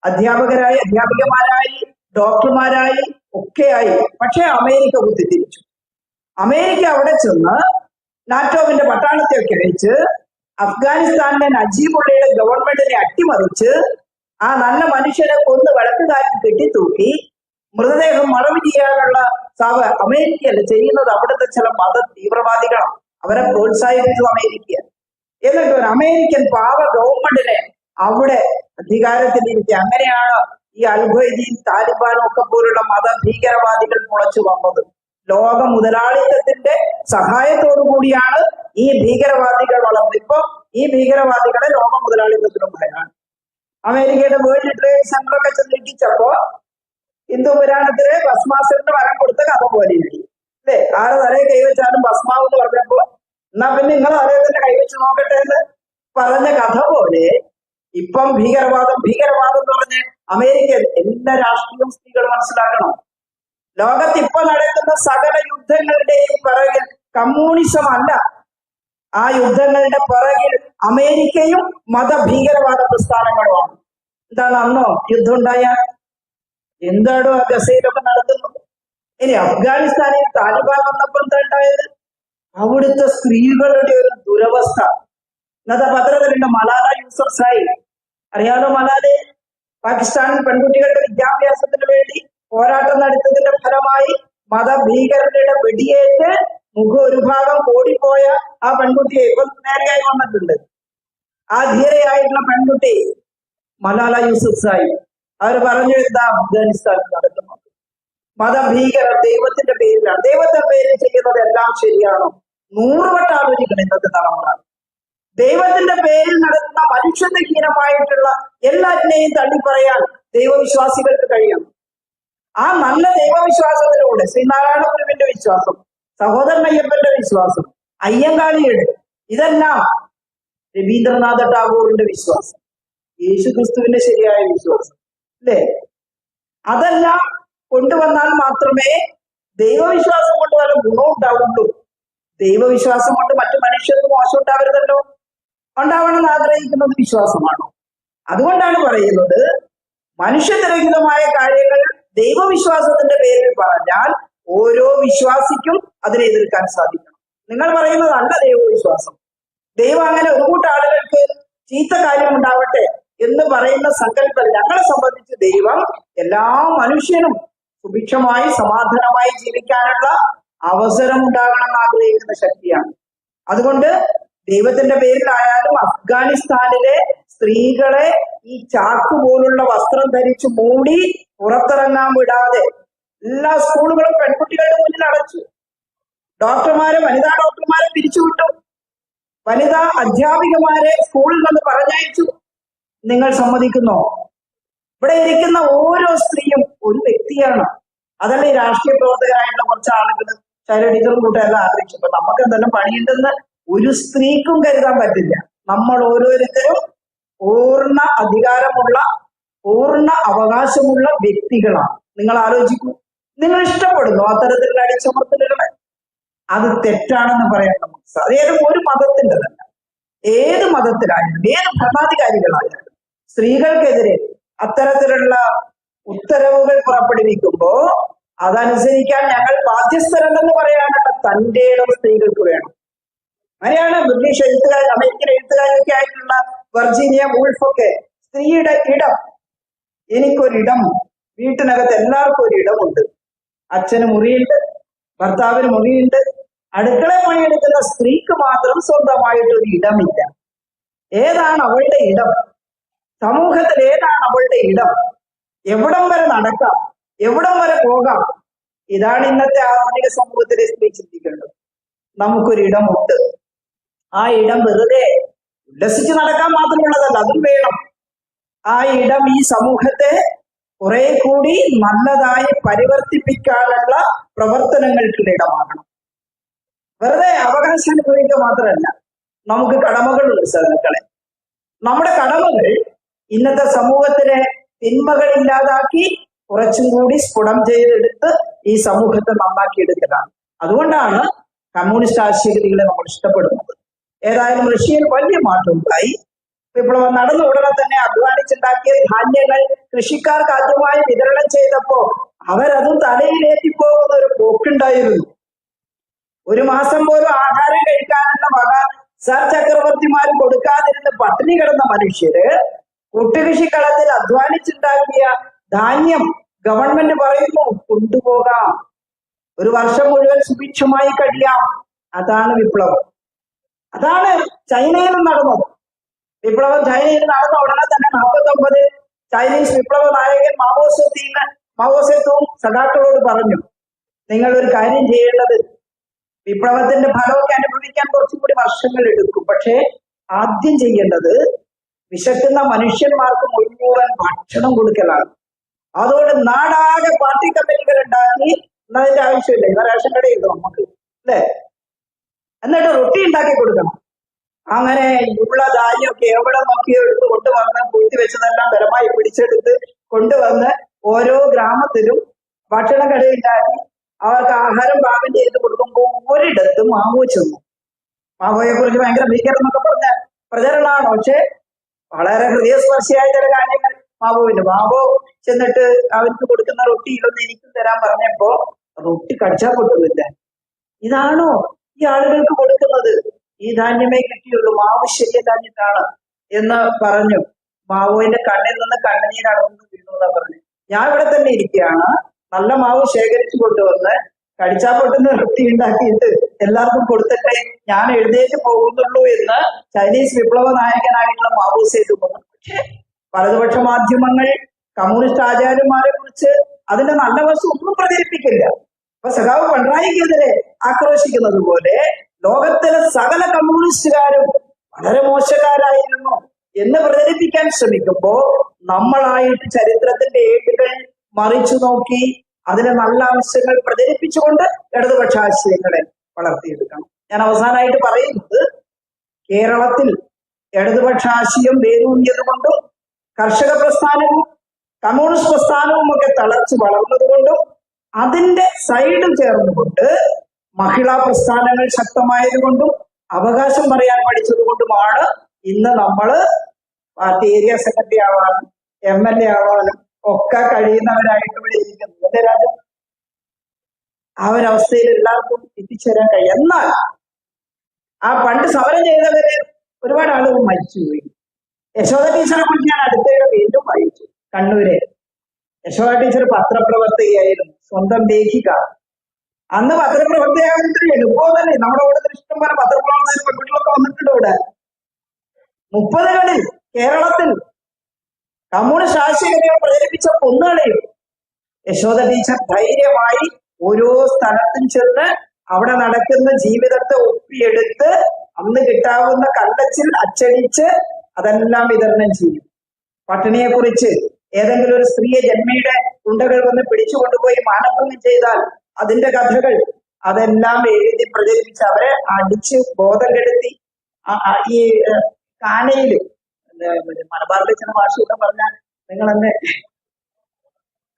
അധ്യാപകരായി, അധ്യാപികമാരായി, ഡോക്ടർമാരായി ഒക്കെയായി. പക്ഷെ America കുത്തിത്തിരിച്ചു. America അവിടെ ചെന്ന് നാറ്റോവിന്റെ പട്ടാളത്തെയൊക്കെ അയച്ച് അഫ്ഗാനിസ്ഥാനിലെ നജീബുള്ളയുടെ ഗവൺമെന്റിനെ അട്ടിമറിച്ച് ആ നല്ല മനുഷ്യനെ കൊന്ന് വഴക്കുകാരിൽ കെട്ടിത്തൂക്കി മൃതദേഹം മറവ് ചെയ്യാനുള്ള അമേരിക്കയല്ല ചെയ്യുന്നത്, അവിടുത്തെ ചില മത തീവ്രവാദികളാണ്. അവരെ പ്രോത്സാഹിപ്പിച്ചത് അമേരിക്ക. എന്നിട്ട് ഒരു അമേരിക്കൻ പാവ ഗവൺമെന്റിനെ അവിടെ അധികാരത്തിലിരുത്തി. അങ്ങനെയാണ് ഈ അൽഖ്വയ്ദയും താലിബാനും ഒക്കെ പോലുള്ള മത ഭീകരവാദികൾ മുളച്ചു വന്നത്. ലോക മുതലാളിത്തത്തിന്റെ സഹായത്തോടു കൂടിയാണ് ഈ ഭീകരവാദികൾ വളർന്നത്. ഇപ്പൊ ഈ ഭീകരവാദികളെ ലോക മുതലാളിത്തത്തിനും ഭയമാണ്. അമേരിക്കയുടെ വേൾഡ് ട്രേഡ് സെന്റർ ഒക്കെ ചെന്നിട്ടിച്ചപ്പോ ഹിന്ദു പുരാണത്തിലെ ഭസ്മാസുരന് വരം കൊടുത്ത കഥ പോലെയായി അല്ലേ? ആരെ തലയെ കൈവച്ചാലും ഭസ്മാവ് എന്ന് പറഞ്ഞപ്പോ എന്നാ പിന്നെ നിങ്ങൾ തലയെ തന്നെ കൈവച്ച് നോക്കട്ടെ എന്ന് പറഞ്ഞ കഥ പോലെ ഇപ്പം ഭീകരവാദം എന്ന് പറഞ്ഞ് അമേരിക്ക എല്ലാ രാഷ്ട്രീയ സ്ത്രീകൾ മനസ്സിലാക്കണം. ലോകത്ത് ഇപ്പൊ നടക്കുന്ന സകല യുദ്ധങ്ങളുടെയും പിറകിൽ കമ്മ്യൂണിസം അല്ല. ആ യുദ്ധങ്ങളുടെ പിറകിൽ അമേരിക്കയും മതഭീകരവാദ പ്രസ്ഥാനങ്ങളുമാണ്. എന്താണ് അന്നോ യുദ്ധം ഉണ്ടായാൽ എന്താണോ ആ ഗസയിലൊക്കെ നടത്തുന്നത്? ഇനി അഫ്ഗാനിസ്ഥാനിൽ താലിബാൻ വന്നപ്പോൾ എന്താ ഉണ്ടായത്? അവിടുത്തെ സ്ത്രീകളുടെ ഒരു ദുരവസ്ഥ. ഇന്നത്തെ പത്രത്തിലുണ്ട് മലാല യൂസഫ്സായി. അറിയാലോ മലാലയെ? പാകിസ്ഥാനിൽ പെൺകുട്ടികളുടെ വിദ്യാഭ്യാസത്തിന് വേണ്ടി പോരാട്ടം നടത്തിയതിന്റെ ഫലമായി മതഭീകരരുടെ വെടിയേറ്റ് മുഖം ഒരു ഭാഗം ഓടിപ്പോയ ആ പെൺകുട്ടിയെ ഇപ്പൊ നേരെയായി വന്നിട്ടുണ്ട്. ആ ധീരയായിട്ടുള്ള പെൺകുട്ടി മലാല യൂസഫ്സായി. അവർ പറഞ്ഞു എന്താ അഫ്ഗാനിസ്ഥാനിൽ നടക്കുന്നത്? മതഭീകരർ ദൈവത്തിന്റെ പേരിലാണ്. ദൈവത്തിന്റെ പേരിൽ ചെയ്യുന്നത് എല്ലാം ശരിയാണോ? 100 വട്ടം ആലോചിക്കണം ഇന്നത്തെ തലമുറ. ദൈവത്തിന്റെ പേരിൽ നടത്തുന്ന മനുഷ്യത്വഹീനമായിട്ടുള്ള എല്ലാറ്റിനെയും തള്ളിപ്പറയാൻ ദൈവവിശ്വാസികൾക്ക് കഴിയണം. ആ നല്ല ദൈവവിശ്വാസത്തിലൂടെ ശ്രീനാരായണ ഗുരുവിന്റെ വിശ്വാസം, സഹോദരൻ അയ്യപ്പന്റെ വിശ്വാസം, അയ്യങ്കാളിയുടെ, ഇതെല്ലാം രവീന്ദ്രനാഥ ടാഗോറിന്റെ വിശ്വാസം, യേശു ക്രിസ്തുവിന്റെ ശരിയായ വിശ്വാസം അല്ലേ? അതെല്ലാം കൊണ്ടുവന്നാൽ മാത്രമേ ദൈവവിശ്വാസം കൊണ്ട് വല്ല ഗുണവും ഉണ്ടാവുള്ളൂ. ദൈവവിശ്വാസം കൊണ്ട് മറ്റു മനുഷ്യർക്ക് മോശം ഉണ്ടാവരുതല്ലോ. ഉണ്ടാവണമെന്ന് ആഗ്രഹിക്കുന്നത് വിശ്വാസമാണോ? അതുകൊണ്ടാണ് പറയുന്നത് മനുഷ്യരഹിതമായ കാര്യങ്ങൾ ദൈവവിശ്വാസത്തിന്റെ പേരിൽ പറഞ്ഞാൽ ഓരോ വിശ്വാസിക്കും അതിനെ എതിർക്കാൻ സാധിക്കണം. നിങ്ങൾ പറയുന്നതല്ല ദൈവവിശ്വാസം. ദൈവം അങ്ങനെ ഒരു കൂട്ടം ആളുകൾക്ക് ചീത്ത കാര്യം ഉണ്ടാവട്ടെ എന്ന് പറയുന്ന സങ്കല്പം. ഞങ്ങളെ സംബന്ധിച്ച് ദൈവം എല്ലാ മനുഷ്യനും സുഭിക്ഷമായി സമാധാനമായി ജീവിക്കാനുള്ള അവസരം ഉണ്ടാകണമെന്ന് ആഗ്രഹിക്കുന്ന ശക്തിയാണ്. അതുകൊണ്ട് ദൈവത്തിന്റെ പേരിലായാലും അഫ്ഗാനിസ്ഥാനിലെ സ്ത്രീകളെ ഈ ചാക്ക് പോലുള്ള വസ്ത്രം ധരിച്ച് മൂടി പുറത്തിറങ്ങാൻ വിടാതെ എല്ലാ സ്കൂളുകളും പെൺകുട്ടികളുടെ മുന്നിൽ അടച്ചു. വനിതാ ഡോക്ടർമാരെ പിരിച്ചുവിട്ടു. വനിതാ അധ്യാപികമാരെ സ്കൂളിൽ നിന്ന് പറഞ്ഞയച്ചു. നിങ്ങൾ സമ്മതിക്കുന്നോ? ഇവിടെ ഇരിക്കുന്ന ഓരോ സ്ത്രീയും ഒരു വ്യക്തിയാണ്. അതല്ല ഈ രാഷ്ട്രീയ പ്രവർത്തകരായിട്ടുള്ള കുറച്ച് ആളുകൾ ശൈലടീച്ചറും കൂട്ടെല്ലാം ആഗ്രഹിച്ചപ്പോ നമുക്ക് എന്തെല്ലാം പണിയുണ്ടെന്ന് ഒരു സ്ത്രീക്കും കരുതാൻ പറ്റില്ല. നമ്മൾ ഓരോരുത്തരും പൂർണ്ണ അധികാരമുള്ള, പൂർണ്ണ അവകാശമുള്ള വ്യക്തികളാണ്. നിങ്ങൾ ആലോചിക്കൂ, നിങ്ങൾ ഇഷ്ടപ്പെടുന്നു അത്തരത്തിലുള്ള അടിച്ചമർത്തലുകളെ? അത് തെറ്റാണെന്ന് പറയാൻ നമുക്ക് സാധിക്കും. ഒരു മതത്തിൻ്റെതല്ല, ഏത് മതത്തിലായാലും ഏത് ഭരണാധികാരികളായാലും സ്ത്രീകൾക്കെതിരെ അത്തരത്തിലുള്ള ഉത്തരവുകൾ പുറപ്പെടുവിക്കുമ്പോ അതനുസരിക്കാൻ ഞങ്ങൾ ബാധ്യസ്ഥരല്ലെന്ന് പറയാനുള്ള തന്റെ ഇടം സ്ത്രീകൾക്ക് വേണം. അങ്ങനെയാണ് ബ്രിട്ടീഷ് എഴുത്തുകാർ, അമേരിക്കൻ എഴുത്തുകാരൊക്കെ ആയിട്ടുള്ള വെർജീനിയ വൂൾഫൊക്കെ സ്ത്രീയുടെ ഇടം, എനിക്കൊരിടം, വീട്ടിനകത്ത് എല്ലാവർക്കും ഒരു ഇടമുണ്ട്. അച്ഛന് മുറിയുണ്ട്, ഭർത്താവിന് മുറിയുണ്ട്. അടുക്കള പണിയെടുക്കുന്ന സ്ത്രീക്ക് മാത്രം സ്വന്തമായിട്ടൊരു ഇടമില്ല. ഏതാണ് അവളുടെ ഇടം? സമൂഹത്തിൽ ഏതാണ് അവളുടെ ഇടം? എവിടം വരെ നടക്കാം, എവിടം വരെ പോകാം? ഇതാണ് ഇന്നത്തെ ആധുനിക സമൂഹത്തിലെ സ്ത്രീ ചിന്തിക്കേണ്ടത്. നമുക്കൊരിടമുണ്ട്. ആ ഇടം വെറുതെ ഉല്ലസിച്ച് നടക്കാൻ മാത്രമുള്ളതല്ല, അതും വേണം. ആ ഇടം ഈ സമൂഹത്തെ കുറെ കൂടി നല്ലതായി പരിവർത്തിപ്പിക്കാനുള്ള പ്രവർത്തനങ്ങൾക്കുള്ള ഇടമാകണം. വെറുതെ അവകാശം അനുഭവിക്കുക മാത്രമല്ല, നമുക്ക് കടമകളുണ്ട് സഹോദരങ്ങളെ. നമ്മുടെ കടമകൾ ഇന്നത്തെ സമൂഹത്തിലെ തിന്മകൾ ഇല്ലാതാക്കി കുറച്ചും കൂടി സ്ഫുടം ചെയ്തെടുത്ത് ഈ സമൂഹത്തെ നന്നാക്കിയെടുക്കലാണ്. അതുകൊണ്ടാണ് കമ്മ്യൂണിസ്റ്റ് ആശയഗതികളെ നമ്മൾ ഇഷ്ടപ്പെടുന്നത്. ഏതായാലും റഷ്യയിൽ വലിയ മാറ്റം ഉണ്ടായി. വിപ്ലവം നടന്ന ഉടനെ തന്നെ അധ്വാനിച്ചുണ്ടാക്കിയ ധാന്യങ്ങൾ കൃഷിക്കാർക്ക് ആദ്യമായി വിതരണം ചെയ്തപ്പോ അവരതും തലയിലേറ്റിപ്പോകുന്ന ഒരു പോക്കുണ്ടായിരുന്നു. ഒരു മാസം പോലും ആഹാരം കഴിക്കാനുള്ള വക സർ ചക്രവർത്തിമാർ കൊടുക്കാതിരുന്ന് പട്ടിണി കിടന്ന മനുഷ്യര് കൂട്ടുകൃഷിക്കളത്തിൽ അധ്വാനിച്ചുണ്ടാക്കിയ ധാന്യം ഗവൺമെന്റ് പറയുന്നു കൊണ്ടുപോകാം, ഒരു വർഷം മുഴുവൻ സുഭിക്ഷമായി കഴിയാം. അതാണ് വിപ്ലവം. അതാണ് ചൈനയിലും നടന്നത്. വിപ്ലവം ചൈനയിൽ നടന്ന ഉടനെ തന്നെ 49 ചൈനീസ് വിപ്ലവ നായകൻ മാവോസേതൂങ് സഖാക്കളോട് പറഞ്ഞു, നിങ്ങൾ ഒരു കാര്യം ചെയ്യേണ്ടത്, വിപ്ലവത്തിന്റെ ഫലമൊക്കെ അനുഭവിക്കാൻ കുറച്ചും കൂടി വർഷങ്ങൾ എടുക്കും, പക്ഷേ ആദ്യം ചെയ്യേണ്ടത് വിശക്കുന്ന മനുഷ്യന്മാർക്ക് മുഴുവൻ ഭക്ഷണം കൊടുക്കലാണ്. അതുകൊണ്ട് നാടാകെ പാർട്ടി കമ്പനികൾ ഉണ്ടാക്കി, എന്നതിന്റെ ആവശ്യമില്ല, ഇന്ന് റേഷൻ കടയിൽ നമുക്ക് അല്ലേ, എന്നിട്ട് റൊട്ടി ഉണ്ടാക്കി കൊടുക്കണം. അങ്ങനെ ഉള്ള ധാന്യമൊക്കെ എവിടെ നോക്കിയോ എടുത്ത് കൊണ്ടുവന്ന് പൂഴ്ത്തി വെച്ചതെല്ലാം ബലമായി പിടിച്ചെടുത്ത് കൊണ്ടുവന്ന് ഓരോ ഗ്രാമത്തിലും ഭക്ഷണ കടയുണ്ടാക്കി അവർക്ക് ആഹാരം പാകം ചെയ്ത് കൊടുക്കുമ്പോൾ ഒരിടത്തും മാവോ ചെന്നു. മാവോയെ കുറിച്ച് ഭയങ്കര ഭീകരം എന്നൊക്കെ പറഞ്ഞ പ്രചരണമാണ്. പക്ഷെ വളരെ ഹൃദയസ്പർശിയായ ചില കാര്യങ്ങൾ മാവോവിന്റെ. മാവോ ചെന്നിട്ട് അവർക്ക് കൊടുക്കുന്ന റൊട്ടിയിലൊന്ന് എനിക്കും തരാൻ പറഞ്ഞപ്പോ റൊട്ടി കടിച്ചാൽ പൊട്ടുന്നില്ല. ഇതാണോ ഈ ആളുകൾക്ക് കൊടുക്കുന്നത്? ഈ ധാന്യമേ കിട്ടിയുള്ളൂ, മാവ് ശരിയല്ലാഞ്ഞിട്ടാണ് എന്ന് പറഞ്ഞു. മാവോന്റെ കണ്ണിൽ നിന്ന് കണ്ണുനീരടർന്ന് വീണു എന്നാ പറഞ്ഞു. ഞാൻ ഇവിടെ തന്നെ ഇരിക്കുകയാണ്, നല്ല മാവ് ശേഖരിച്ചു കൊണ്ടുവന്ന് കടിച്ചാൽ പൊട്ടുന്ന റൊട്ടി ഉണ്ടാക്കിയിട്ട് എല്ലാവർക്കും കൊടുത്തിട്ടേ ഞാൻ എഴുന്നേറ്റ് പോകുന്നുള്ളൂ എന്ന് ചൈനീസ് വിപ്ലവ നായകനായിട്ടുള്ള മാവോ സേതുങ് പറഞ്ഞു. പക്ഷെ വലതുപക്ഷ മാധ്യമങ്ങൾ കമ്മ്യൂണിസ്റ്റ് ആചാര്യന്മാരെ കുറിച്ച് അതിന്റെ നല്ല വശം ഒന്നും പ്രചരിപ്പിക്കില്ല. അപ്പൊ സഖാവ് പിണറായിക്കെതിരെ ആക്രോശിക്കുന്നത് പോലെ ലോകത്തിലെ സകല കമ്മ്യൂണിസ്റ്റുകാരും വളരെ മോശക്കാരായിരുന്നു എന്ന് പ്രചരിപ്പിക്കാൻ ശ്രമിക്കുമ്പോ നമ്മളായിട്ട് ചരിത്രത്തിന്റെ ഏടുകൾ മറിച്ചു നോക്കി അതിലെ നല്ല അംശങ്ങൾ പ്രചരിപ്പിച്ചുകൊണ്ട് ഇടതുപക്ഷ ആശയങ്ങളെ വളർത്തിയെടുക്കണം. ഞാൻ അവസാനമായിട്ട് പറയുന്നത്, കേരളത്തിൽ ഇടതുപക്ഷ ആശയം വേരൂന്നിയതുകൊണ്ടും കർഷക പ്രസ്ഥാനവും കമ്മ്യൂണിസ്റ്റ് പ്രസ്ഥാനവും ഒക്കെ തളർച്ചു വളർന്നതുകൊണ്ടും അതിന്റെ സൈഡ് ചേർന്നുകൊണ്ട് മഹിളാ പ്രസ്ഥാനങ്ങൾ ശക്തമായതുകൊണ്ടും അവകാശം പറയാൻ പഠിച്ചതുകൊണ്ടുമാണ് ഇന്ന് നമ്മള് പാർട്ടി ഏരിയ സെക്രട്ടറി ആവാനും MLA ആവാനും ഒക്കെ കഴിയുന്നവരായിട്ട് ഇവിടെ ഇരിക്കുന്നത്. അല്ലേ രാജൻ? ആ ഒരവസ്ഥയിൽ എല്ലാവർക്കും എത്തിച്ചേരാൻ കഴിയും. എന്നാൽ ആ പണ്ട് സമരം ചെയ്തവര് ഒരുപാട് ആളുകൾ മരിച്ചുപോയി. യശോദ ടീച്ചറെ കുറിച്ച് ഞാൻ അടുത്തിടെ വീണ്ടും വായിച്ചു. കണ്ണൂരെ യശോദ ടീച്ചർ പത്രപ്രവർത്തകയായിരുന്നു, സ്വന്തം ലേഖിക. അന്ന് പത്രപ്രവർത്തകയാകുന്നതിന് എളുപ്പമല്ലേ? നമ്മുടെ കൂടെ ഇഷ്ടം പോലെ പത്രപ്രവർത്തകർ പെൺകുട്ടികളൊക്കെ വന്നിട്ടുണ്ട് ഇവിടെ. 30കളിൽ കേരളത്തിൽ കമ്മ്യൂണിസ്റ്റ് ആശയഗതികൾ പ്രചരിപ്പിച്ച കൊന്നുകളെയും യശോദ ടീച്ചർ ധൈര്യമായി ഓരോ സ്ഥലത്തും ചെന്ന് അവിടെ നടക്കുന്ന ജീവിതത്തെ ഒപ്പിയെടുത്ത് അന്ന് കിട്ടാവുന്ന കണ്ടച്ചിൽ അച്ചടിച്ച് അതെല്ലാം വിതരണം ചെയ്യും. പട്ടിണിയെ കുറിച്ച് ഏതെങ്കിലും ഒരു സ്ത്രീയെ ജന്മയുടെ ഗുണ്ടകൾ വന്ന് പിടിച്ചുകൊണ്ടുപോയി മാനഭംഗം ചെയ്താൽ അതിന്റെ കഥകൾ അതെല്ലാം എഴുതി പ്രചരിപ്പിച്ച് അവരെ അടിച്ച് ബോധം കെടുത്തി. ഈ കാനയില് മലബാറിലെ ചില ഭാഷയൊക്കെ പറഞ്ഞാൽ നിങ്ങൾ എന്നെ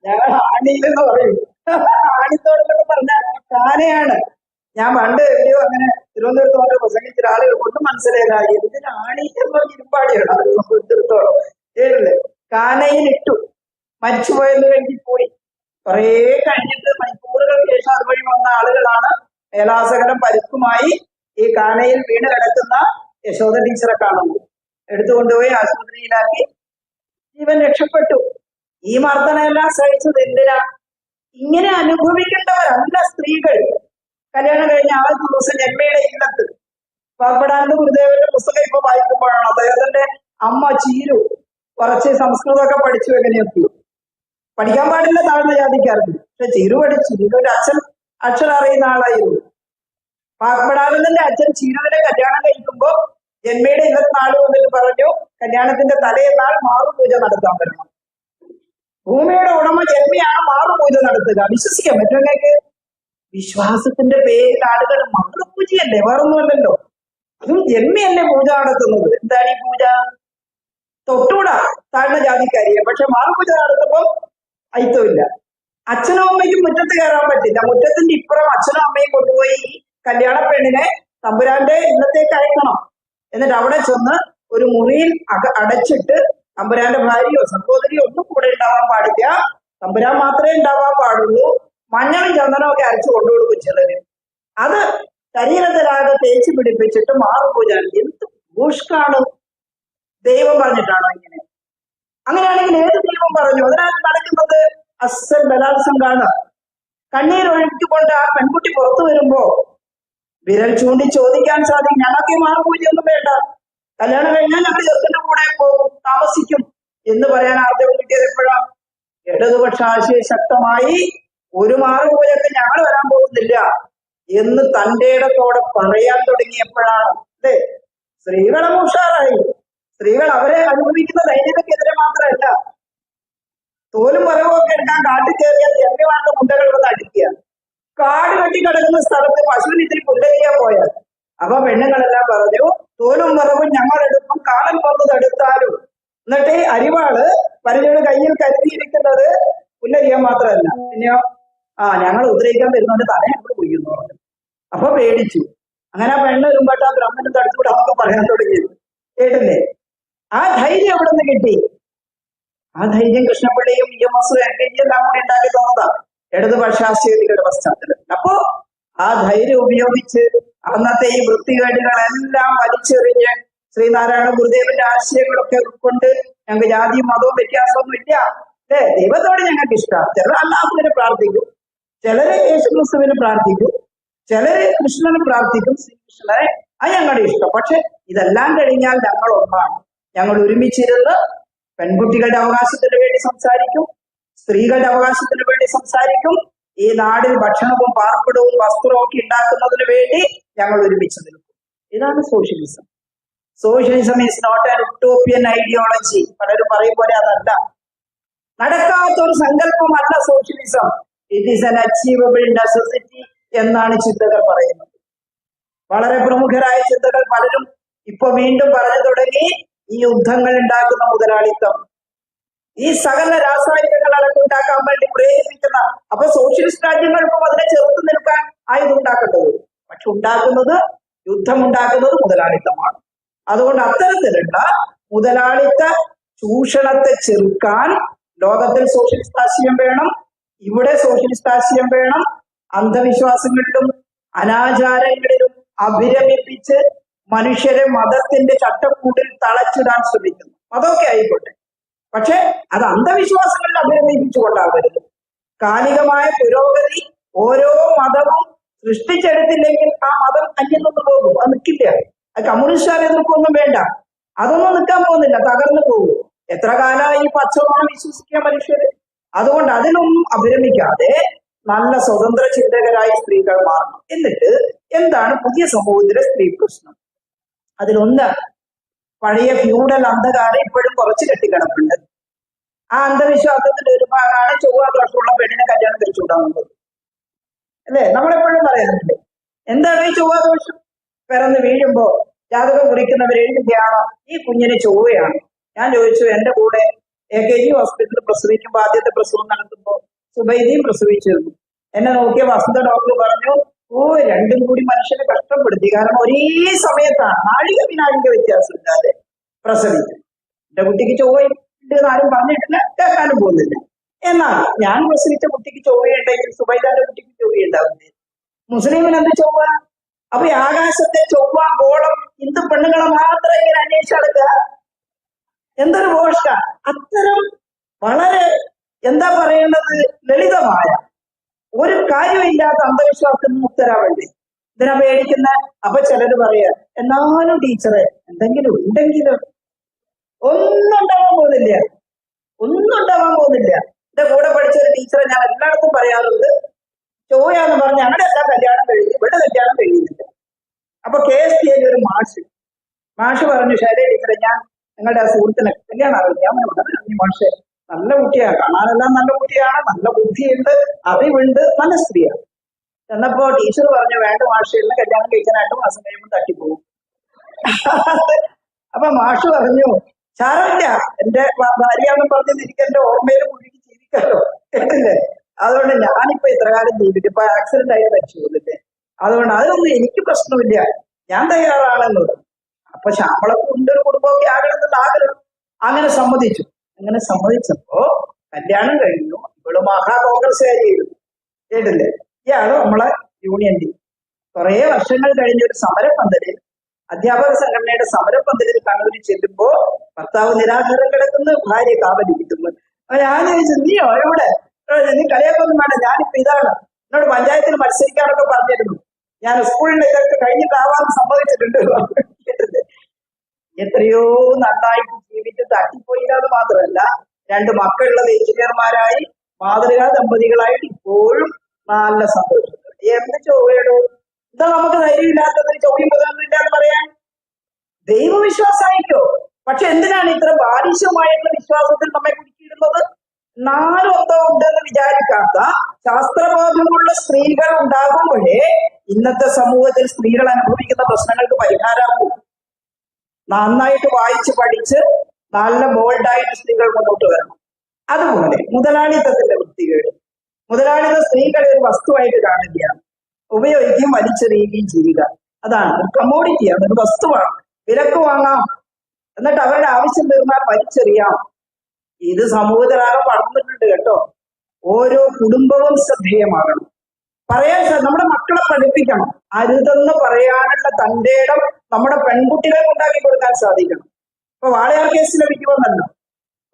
ഞാൻ ആണിയിലെന്ന് പറയും, ആണിത്തോടെന്നൊക്കെ പറഞ്ഞാൽ കാനയാണ്. ഞാൻ പണ്ട് എവിടെയോ അങ്ങനെ തിരുവനന്തപുരത്ത് കൊണ്ട് പ്രസംഗിച്ച ആളുകൾ ഒന്നും മനസ്സിലായി ഇതിന് ആണി എന്ന് പറഞ്ഞ ഇരുമ്പാടിയാണ് തിരുവനന്തപുരത്തോളം ഏഴല്ലേ. കാനയിലിട്ടു, മരിച്ചുപോയെന്ന് കഴിഞ്ഞ് പോയി. കുറെ കഴിഞ്ഞിട്ട് മണിക്കൂറുകൾക്ക് ശേഷം അതുവഴി വന്ന ആളുകളാണ് മേലാസകലം പരുക്കുമായി ഈ കാനയിൽ വീണ് കിടക്കുന്ന യശോദ ടീച്ചറെ കാണുന്നത്. എടുത്തുകൊണ്ടുപോയി ആശുപത്രിയിലാക്കി, ജീവൻ രക്ഷപ്പെട്ടു. ഈ മർദ്ദനമെല്ലാം സഹിച്ചത് എന്തിനാ? ഇങ്ങനെ അനുഭവിക്കേണ്ടവരല്ല സ്ത്രീകൾ. കല്യാണം കഴിഞ്ഞ ആ ദിവസം ജന്മയുടെ ഇല്ലത്ത് പാപ്പടാനന്ദ ഗുരുദേവന്റെ പുസ്തകം ഇപ്പൊ വായിക്കുമ്പോഴാണ് അദ്ദേഹത്തിന്റെ അമ്മ ചീരു കുറച്ച് സംസ്കൃതമൊക്കെ പഠിച്ചു. എങ്ങനെയൊക്കെ പഠിക്കാൻ പാടില്ല താഴ്ന്ന ജാതിക്കാർക്ക്, പക്ഷെ ചീരു പഠിച്ചു. ചീരുവിന്റെ അച്ഛൻ അക്ഷരം അറിയുന്ന ആളായിരുന്നു. പാപ്പടാനന്ദന്റെ അച്ഛൻ ചീരുവിനെ കല്യാണം കഴിക്കുമ്പോ ജന്മയുടെ ഇന്നത്തെ നാൾ വന്നിട്ട് പറഞ്ഞു, കല്യാണത്തിന്റെ തലേന്നാൾ മാറുപൂജ നടത്താൻ വരണം. ഭൂമിയുടെ ഉടമ ജന്മിയാണ് മാറുപൂജ നടത്തുക. വിശ്വസിക്കാൻ പറ്റുമെങ്കിൽ വിശ്വാസത്തിന്റെ പേരിൽ ആളുകൾ മാറുപൂജയല്ലേ, വേറൊന്നുമല്ലല്ലോ. അതും ജന്മിയല്ലേ പൂജ നടത്തുന്നത്. എന്താണ് ഈ പൂജ? തൊട്ടൂടാ താഴ്ന്ന ജാതിക്കാരിയെ, പക്ഷെ മാറുപൂജ നടത്തുമ്പോൾ അയിത്തമില്ല. അച്ഛനും അമ്മയ്ക്കും മുറ്റത്ത് കയറാൻ പറ്റില്ല. മുറ്റത്തിന്റെ ഇപ്പുറം അച്ഛനും അമ്മയും കൊണ്ടുപോയി കല്യാണ പെണ്ണിനെ തമ്പുരാന്റെ ഇന്നത്തേക്ക് അയക്കണം. എന്നിട്ട് അവിടെ ചെന്ന് ഒരു മുറിയിൽ അടച്ചിട്ട് തമ്പുരാന്റെ ഭാര്യയോ സഹോദരിയോ ഒന്നും കൂടെ ഉണ്ടാവാൻ പാടില്ല, തമ്പുരാൻ മാത്രമേ ഉണ്ടാവാൻ പാടുള്ളൂ. മഞ്ഞളും ചന്ദനവും ഒക്കെ അരച്ചു കൊണ്ടുകൊടുക്കും ചിലര്. അത് ശരീരത്തിലാകെ തേച്ച് പിടിപ്പിച്ചിട്ട് മാറുപൂജ. എന്ത് ഭൂഷ്കാണ്! ദൈവം പറഞ്ഞിട്ടാണോ ഇങ്ങനെ? അങ്ങനെയാണെങ്കിൽ ഏത് ദൈവം പറഞ്ഞു? അതിനകത്ത് നടക്കുന്നത് അസൽ ബലാത്സംഗാണ്. കണ്ണീരൊഴുക്കിക്കൊണ്ട് ആ പെൺകുട്ടി പുറത്തു വരുമ്പോ വിരൽ ചൂണ്ടി ചോദിക്കാൻ സാധിക്കും, ഞങ്ങൾക്ക് ഈ മാറുപൂജയൊന്നും വേണ്ട, കല്യാണം കഴിഞ്ഞാൽ ഞങ്ങൾ ചെറുക്കന്റെ കൂടെ പോകും, താമസിക്കും എന്ന് പറയാൻ ആദ്യം കിട്ടിയത് എപ്പോഴാണ്? ഇടതുപക്ഷ ആശയ ശക്തമായി ഒരു മാറുപൂജയ്ക്ക് ഞങ്ങൾ വരാൻ പോകുന്നില്ല എന്ന് തന്റെ ഇടത്തോടെ പറയാൻ തുടങ്ങിയപ്പോഴാണ്. അല്ലേ? സ്ത്രീകളെ ഉഷാറായി. സ്ത്രീകൾ അവരെ അനുഭവിക്കുന്ന ദൈന്യതക്കെതിരെ മാത്രമല്ല, തോലും പറവും ഒക്കെ എടുക്കാൻ കാട്ടിൽ കയറിയാൽ ജന്മിമാരുടെ മുണ്ടകൾ വന്ന് അടിക്കുക. കാട് കെട്ടി കിടക്കുന്ന സ്ഥലത്ത് പശുവിന് ഇത്തിരി പുല്ലരിയാൻ പോയാൽ അപ്പൊ പെണ്ണുങ്ങളെല്ലാം പറഞ്ഞു, തോലും പറവും ഞങ്ങളെടുക്കും, കാലം വന്ന് തടുത്താലും. എന്നിട്ട് അരിവാള് പരിചയുടെ കയ്യിൽ കരുതിയിരിക്കുന്നത് പുല്ലരിയാൻ മാത്രമല്ല, പിന്നെയോ ഞങ്ങൾ ഉദ്രവിക്കാൻ വരുന്നവന്റെ തല ഞങ്ങൾ കൊയ്യുന്നു പറഞ്ഞു. അപ്പൊ പേടിച്ചു. അങ്ങനെ ആ പെണ്ണ് വരുമ്പോട്ട് ആ ബ്രഹ്മനും തടുത്തുകൂടെ അവർക്ക് പറയാൻ തുടങ്ങിയത് കേട്ടില്ലേ? ആ ധൈര്യം എവിടെ നിന്ന് കിട്ടി? ആ ധൈര്യം കൃഷ്ണപിള്ളയും EMS എല്ലാം കൂടി ഉണ്ടാക്കി തന്നതാണ് ഇടതുപക്ഷാശയങ്ങളുടെ പശ്ചാത്തലത്തിൽ. അപ്പോ ആ ധൈര്യം ഉപയോഗിച്ച് അന്നത്തെ ഈ വൃത്തികേടുകളെല്ലാം വലിച്ചെറിഞ്ഞ് ശ്രീനാരായണ ഗുരുദേവന്റെ ആശയങ്ങളൊക്കെ ഉൾക്കൊണ്ട് ഞങ്ങൾക്ക് ജാതിയും മതവും വ്യത്യാസമൊന്നും ഇല്ല, അല്ലേ? ദൈവത്തോട് ഞങ്ങൾക്ക് ഇഷ്ടമാണ്. ചിലർ അല്ലാഹുവിനെ പ്രാർത്ഥിക്കും, ചിലര് യേശുക്രിസ്തുവിനെ പ്രാർത്ഥിക്കും, ചിലര് കൃഷ്ണനെ പ്രാർത്ഥിക്കും, ശ്രീകൃഷ്ണനെ. അത് ഞങ്ങളുടെ ഇഷ്ടം. പക്ഷെ ഇതെല്ലാം കഴിഞ്ഞാൽ ഞങ്ങൾ ഒന്നാണ്. ഞങ്ങൾ ഒരുമിച്ചിരുന്ന് പെൺകുട്ടികളുടെ അവകാശത്തിന് വേണ്ടി സംസാരിക്കും, സ്ത്രീകളുടെ അവകാശത്തിന് വേണ്ടി സംസാരിക്കും. ഈ നാടിൽ ഭക്ഷണവും പാർപ്പിടവും വസ്ത്രവും ഒക്കെ ഉണ്ടാക്കുന്നതിന് വേണ്ടി ഞങ്ങൾ ഒരുമിച്ച് നിൽക്കും. ഇതാണ് socialism. Socialism is not an utopian ideology. പലരും പറയും പോലെ അതല്ല, നടക്കാത്തൊരു സങ്കല്പമല്ല socialism. It is an achievable necessity എന്നാണ് ചിന്തകർ പറയുന്നത്. വളരെ പ്രമുഖരായ ചിന്തകൾ പലരും ഇപ്പൊ വീണ്ടും പറഞ്ഞു തുടങ്ങി ഈ യുദ്ധങ്ങൾ ഉണ്ടാക്കുന്ന മുതലാളിത്തം, ഈ സകല രാസായനികങ്ങൾ ഉണ്ടാക്കാൻ വേണ്ടി പ്രേരിപ്പിക്കുന്ന. അപ്പൊ സോഷ്യലിസ്റ്റ് രാജ്യങ്ങൾക്കും അതിനെ ചെറുത്ത് നിൽക്കാൻ ആയുധം ഉണ്ടാക്കേണ്ടത്. പക്ഷെ യുദ്ധം ഉണ്ടാക്കുന്നത് മുതലാളിത്തമാണ്. അതുകൊണ്ട് അത്തരത്തിലുള്ള മുതലാളിത്ത ചൂഷണത്തെ ചെറുക്കാൻ ലോകത്തിൽ സോഷ്യലിസ്റ്റ് ആശയം വേണം, ഇവിടെ സോഷ്യലിസ്റ്റ് ആശയം വേണം. അന്ധവിശ്വാസങ്ങളിലും അനാചാരങ്ങളിലും അഭിരമിപ്പിച്ച് മനുഷ്യരെ മതത്തിന്റെ ചട്ടക്കൂട്ടിൽ തളച്ചിടാൻ ശ്രമിക്കുന്നു. മതമൊക്കെ ആയിക്കോട്ടെ, പക്ഷെ അത് അന്ധവിശ്വാസങ്ങളിൽ അഭിരമിപ്പിച്ചുകൊണ്ടാവരുത്. കാലികമായ പുരോഗതി ഓരോ മതവും സൃഷ്ടിച്ചെടുത്തില്ലെങ്കിൽ ആ മതം അന്യം നിന്ന് പോകും. അത് നിൽക്കില്ല. അത് കമ്മ്യൂണിസ്റ്റുകാരെ നിൽക്കൊന്നും വേണ്ട, അതൊന്നും നിൽക്കാൻ പോകുന്നില്ല, തകർന്നു പോകും. എത്ര കാലമായി ഈ പച്ചവോണം വിശ്വസിക്കുക മനുഷ്യര്? അതുകൊണ്ട് അതിനൊന്നും അഭിരമിക്കാതെ നല്ല സ്വതന്ത്ര ചിന്തകരായി സ്ത്രീകൾ മാറണം. എന്നിട്ട് എന്താണ് പുതിയ സമൂഹത്തിലെ സ്ത്രീ പ്രശ്നം? അതിലൊന്ന്, പഴയ ഫ്യൂഡൽ അന്ധകാരം ഇപ്പോഴും കുറച്ച് കെട്ടിക്കിടപ്പുണ്ട്. ആ അന്ധവിശ്വാസത്തിന്റെ ഒരു ഭാഗമാണ് ചൊവ്വ ദോഷമുള്ള പെണ്ണിനെ കല്യാണം കഴിച്ചുകൂടാവുന്നത്, അല്ലേ? നമ്മളെപ്പോഴും പറയാറില്ലേ, എന്താണ് ഈ ചൊവ്വ ദോഷം? പിറന്ന് വീഴുമ്പോ ജാതകം കുറിക്കുന്നവർ എഴുതുകയാണോ ഈ കുഞ്ഞിന് ചൊവ്വയാണ്? ഞാൻ ചോദിച്ചു, എന്റെ കൂടെ AKG ഹോസ്പിറ്റലിൽ പ്രസവിക്കുമ്പോ ആദ്യത്തെ പ്രസവം നടത്തുമ്പോ സുബൈദയും പ്രസവിച്ചിരുന്നു. എന്നെ നോക്കിയ വസന്ത ഡോക്ടർ പറഞ്ഞു, രണ്ടും കൂടി മനുഷ്യനെ കഷ്ടപ്പെടുത്തി. കാരണം ഒരേ സമയത്താണ്, നാഴിക വിനാഴിക വ്യത്യാസമില്ലാതെ പ്രസവിക്കും. എന്റെ കുട്ടിക്ക് ചൊവ്വയുണ്ട് എന്ന് ആരും പറഞ്ഞിട്ടില്ല, കേൾക്കാനും പോകുന്നില്ല. എന്നാൽ ഞാൻ പ്രസവിച്ച കുട്ടിക്ക് ചൊവ്വയുണ്ടെങ്കിൽ സുബൈദാന്റെ കുട്ടിക്ക് ചൊവ്വയുണ്ടാവില്ലേ? മുസ്ലിമിന് എന്ത് ചൊവ്വ? അപ്പൊ ഈ ആകാശത്തെ ചൊവ്വ ഗോളം ഹിന്ദു പെണ്ണുങ്ങളെ മാത്രം ഇങ്ങനെ അന്വേഷിച്ചെടുക്കുക, എന്തൊരു ഘോഷ! അത്തരം വളരെ എന്താ പറയേണ്ടത്, ലളിതമായ ഒരു കാര്യമില്ലാത്ത അന്ധവിശ്വാസത്തിന് മുക്തരാവേണ്ടി ഇതിനെ പേടിക്കുന്ന. അപ്പൊ ചിലര് പറയാ, എന്നാലും ടീച്ചറെ എന്തെങ്കിലും ഉണ്ടെങ്കിലും ഒന്നും ഉണ്ടാവാൻ പോകുന്നില്ല. എന്റെ കൂടെ പഠിച്ച ഒരു ടീച്ചറെ ഞാൻ എല്ലായിടത്തും പറയാറുണ്ട്, ചൊവ്വയാന്ന് പറഞ്ഞ് ഞങ്ങളുടെ എല്ലാം കല്യാണം കഴിഞ്ഞു, ഇവിടെ കല്യാണം കഴിയുന്നില്ല. അപ്പൊ KST ഒരു മാഷ് പറഞ്ഞു, ശരി ടീച്ചറെ, ഞാൻ നിങ്ങളുടെ ആ സുഹൃത്തിനെ കല്യാണം അറിയാം. മാഷെ നല്ല കുട്ടിയാണ്, കാണാനെല്ലാം നല്ല കുട്ടിയാണ്, നല്ല ബുദ്ധിയുണ്ട്, അറിവുണ്ട്, നല്ല സ്ത്രീയാണ്. എന്നപ്പോ ടീച്ചർ പറഞ്ഞു, വേണ്ട മാഷ്, എല്ലാം കല്യാണം കഴിക്കാൻ 2 മാസം കഴിയുമ്പോൾ തട്ടിപ്പോകും. അപ്പൊ മാഷ് പറഞ്ഞു, സാരമില്ല, എന്റെ ഭാര്യയാണെന്ന് പറഞ്ഞത് എനിക്ക് എന്റെ ഓർമ്മയിൽ മുഴുകി ജീവിക്കാലോ, കേട്ടില്ലേ? അതുകൊണ്ട് ഞാനിപ്പോ ഇത്ര കാലം ജീവിക്കും, ഇപ്പൊ ആക്സിഡന്റ് ആയിട്ട് മരിച്ചു പോകുന്നില്ലേ, അതുകൊണ്ട് അതിനൊന്നും എനിക്ക് പ്രശ്നമില്ല, ഞാൻ തയ്യാറാണെന്നുള്ളത്. അപ്പൊ ശമ്പളമൊക്കെ ഉണ്ട്, ഒരു കുടുംബമൊക്കെ ആകണം എന്നുള്ള ആഗ്രഹം. അങ്ങനെ സമ്മതിച്ചു. അങ്ങനെ സമ്മതിച്ചപ്പോ കല്യാണം കഴിഞ്ഞു. ഇവള് മഹാ കോൺഗ്രസ്സുകാരിയായിരുന്നു, കേട്ടില്ലേ? ഇയാള് നമ്മളെ യൂണിയൻ ലീഗ്. കുറെ വർഷങ്ങൾ കഴിഞ്ഞ ഒരു സമരപന്തലിൽ, അധ്യാപക സംഘടനയുടെ സമരപന്തലിൽ കണ്ണൂരിൽ ചെല്ലുമ്പോ ഭർത്താവ് നിരാഹാരം കിടക്കുന്നു, ഭാര്യ കാവലിരിക്കുന്നു. അപ്പൊ ഞാൻ ചോദിച്ചു, നീയോ എവിടെ? നീ കളിയാക്കൊന്നും വേണ്ട, ഞാനിപ്പോ ഇതാണ്, എന്നോട് പഞ്ചായത്തിൽ മത്സരിക്കാനൊക്കെ പറഞ്ഞിരുന്നു, ഞാൻ സ്കൂളിൽ ഇതൊക്കെ കഴിഞ്ഞിട്ടാവാന്ന് സമ്മതിച്ചിട്ടുണ്ട്. എത്രയോ നന്നായിട്ട് ജീവിച്ച് തട്ടിപ്പോയില്ലാതെ മാത്രമല്ല, 2 മക്കളുള്ളത് എഞ്ചിനീയർമാരായി മാതൃകാ ദമ്പതികളായിട്ട് ഇപ്പോഴും നല്ല സന്തോഷം. എന്ത് ചോദിടൂ, എന്താ നമുക്ക് ധൈര്യമില്ലാത്തത്? ചോദ്യം പറയാൻ ദൈവവിശ്വാസമായിക്കോ. പക്ഷെ എന്തിനാണ് ഇത്ര ബാലിശമായിട്ടുള്ള വിശ്വാസത്തിൽ നമ്മെ കുടുക്കിയിടുന്നത്? 4 ഒത്തം ഉണ്ടെന്ന് വിചാരിക്കാത്ത ശാസ്ത്രബോധമുള്ള സ്ത്രീകൾ ഉണ്ടാകുമ്പോഴേ ഇന്നത്തെ സമൂഹത്തിൽ സ്ത്രീകൾ അനുഭവിക്കുന്ന പ്രശ്നങ്ങൾക്ക് പരിഹാരമാകും. നന്നായിട്ട് വായിച്ച് പഠിച്ച് നല്ല ബോൾഡായിട്ട് സ്ത്രീകൾ മുന്നോട്ട് വരണം. അതുപോലെ മുതലാളിത്തത്തിന്റെ വൃത്തികേട്. മുതലാളിത്ത സ്ത്രീകളെ ഒരു വസ്തുവായിട്ട് കാണുകയാണ്, ഉപയോഗിക്കുകയും വലിച്ചെറിയുകയും ചെയ്യുക. അതാണ് ഒരു കമ്മോഡിറ്റിയാണ്, ഒരു വസ്തുവാണ്, വിലക്ക് വാങ്ങാം, എന്നിട്ട് അവരുടെ ആവശ്യം തീർന്നാൽ വലിച്ചെറിയാം. ഇത് സമൂഹത്തിലാകെ പടർന്നിട്ടുണ്ട് കേട്ടോ. ഓരോ കുടുംബവും ശ്രദ്ധേയമാകണം. പറയാൻ നമ്മുടെ മക്കളെ പഠിപ്പിക്കണം. അരുതെന്ന് പറയാനുള്ള തന്റെ ഇടം നമ്മുടെ പെൺകുട്ടികൾക്ക് ഉണ്ടാക്കി കൊടുക്കാൻ സാധിക്കണം. ഇപ്പൊ വാളയാർ കേസിൽ എനിക്ക് വന്നല്ലോ,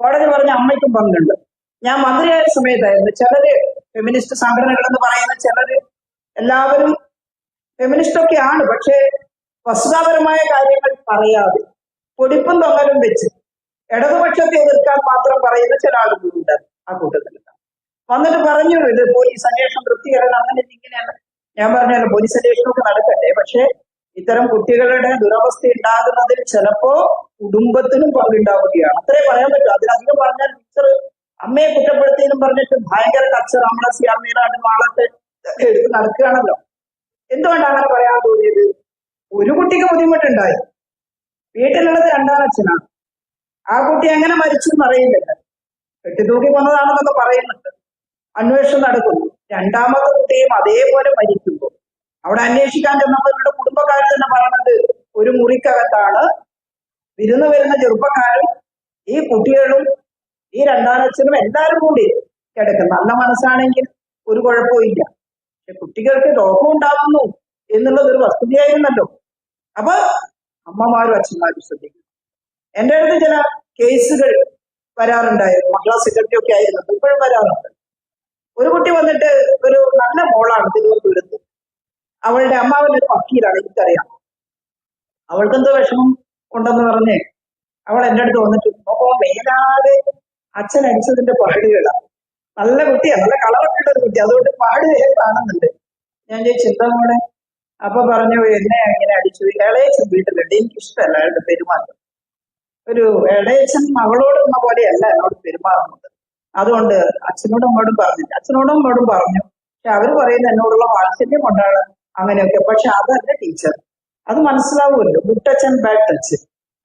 കോടതി പറഞ്ഞ അമ്മയ്ക്കും പങ്കുണ്ട്. ഞാൻ മന്ത്രിയായ സമയത്തായിരുന്നു. ചിലര് ഫെമിനിസ്റ്റ് സംഘടനകൾ എന്ന് പറയുന്ന ചിലര് എല്ലാവരും ഫെമിനിസ്റ്റ് ഒക്കെയാണ്, പക്ഷേ വസ്തുതാപരമായ കാര്യങ്ങൾ പറയാതെ പൊടിപ്പും തൊങ്ങലും വെച്ച് ഇടതുപക്ഷത്തെ എതിർക്കാൻ മാത്രം പറയുന്ന ചില ആളുകളുണ്ട് ആ കൂട്ടത്തിൽ. വന്നിട്ട് പറഞ്ഞു, ഇത് പോലീസ് അന്വേഷണം തൃപ്തികരണം, അങ്ങനെ ഇങ്ങനെയാണ്. ഞാൻ പറഞ്ഞല്ലോ, പോലീസ് അന്വേഷണമൊക്കെ നടക്കട്ടെ, പക്ഷെ ഇത്തരം കുട്ടികളുടെ ദുരവസ്ഥ ഉണ്ടാകുന്നതിൽ ചിലപ്പോ കുടുംബത്തിനും പങ്കുണ്ടാവുകയാണ്. അത്രേ പറയാൻ പറ്റും. അതിലധികം പറഞ്ഞാൽ ടീച്ചർ അമ്മയെ കുറ്റപ്പെടുത്തിയെന്നും പറഞ്ഞിട്ട് ഭയങ്കര കച്ചറ നമ്മളെ സിയാമീറാണ്ട് നാളത്തെ എടുത്ത് നടക്കുകയാണല്ലോ. എന്തുകൊണ്ടാണ് അങ്ങനെ പറയാൻ തോന്നിയത്? ഒരു കുട്ടിക്ക് ബുദ്ധിമുട്ടുണ്ടായി, വീട്ടിലുള്ളത് 2ാം അച്ഛനാണ്. ആ കുട്ടി എങ്ങനെ മരിച്ചു എന്നറിയില്ല, കെട്ടിത്തൂക്കി കൊന്നതാണെന്നൊക്കെ പറയുന്നുണ്ട്. അന്വേഷണം നടക്കുന്നു. 2ാമത്തെ കുട്ടിയും അതേപോലെ മരിക്കുമ്പോൾ അവിടെ അന്വേഷിക്കാൻ ചെന്നപ്പോൾ ഇവരുടെ കുടുംബക്കാർ തന്നെ പറയണത്, ഒരു മുറിക്കകത്താണ് വിരുന്ന് വരുന്ന ചെറുപ്പക്കാരും ഈ കുട്ടികളും ഈ 2ാം അച്ഛനും എല്ലാവരും കൂടി കിടക്കും. നല്ല മനസ്സാണെങ്കിൽ ഒരു കുഴപ്പമില്ല, പക്ഷെ കുട്ടികൾക്ക് രോഗം ഉണ്ടാകുന്നു എന്നുള്ളത് ഒരു വസ്തുതയായിരുന്നല്ലോ. അപ്പൊ അമ്മമാരും അച്ഛന്മാരും ശ്രദ്ധിക്കും. എൻ്റെ അടുത്ത് ചില കേസുകൾ വരാറുണ്ടായിരുന്നു, മഹിളാ സെക്രട്ടറി ഒക്കെ ആയിരുന്നു, ഇപ്പോഴും വരാറുണ്ട്. ഒരു കുട്ടി വന്നിട്ട്, ഒരു നല്ല മോളാണ് തിരുവനന്തപുരത്ത്, അവളുടെ അമ്മാവനൊരു വക്കീലാണ്, എനിക്കറിയാം. അവൾക്കെന്തോ വിഷമം ഉണ്ടെന്ന് പറഞ്ഞ് അവൾ എൻ്റെ അടുത്ത് വന്നിട്ട്, അപ്പോ മേലാതെ അച്ഛൻ അടിച്ചതിന്റെ പാടുകളാണ്. നല്ല കുട്ടിയാണ്, നല്ല കളറൊക്കെ ഉള്ള ഒരു കുട്ടി, അതുകൊണ്ട് പാട് കാണുന്നുണ്ട്. ഞാൻ ചോദിച്ചു, എന്താ മോളെ? അപ്പൊ പറഞ്ഞു, എന്നെ ഇങ്ങനെ അടിച്ചു, ഇളയച്ചൻ വീട്ടിലുണ്ട്, എനിക്കിഷ്ടമല്ല അയാളുടെ പെരുമാറ്റം. ഒരു ഇളയച്ചൻ മകളോട് എന്ന പോലെയല്ല എന്നോട് പെരുമാറുന്നത്, അതുകൊണ്ട് അച്ഛനോടും അമ്മോടും പറഞ്ഞില്ല. അച്ഛനോടും അമ്മോടും പറഞ്ഞു, പക്ഷെ അവര് പറയുന്നത് എന്നോടുള്ള വാത്സല്യം കൊണ്ടാണ് അങ്ങനെയൊക്കെ. പക്ഷെ അതല്ല ടീച്ചർ, അത് മനസ്സിലാവുമല്ലോ, good touch and bad touch.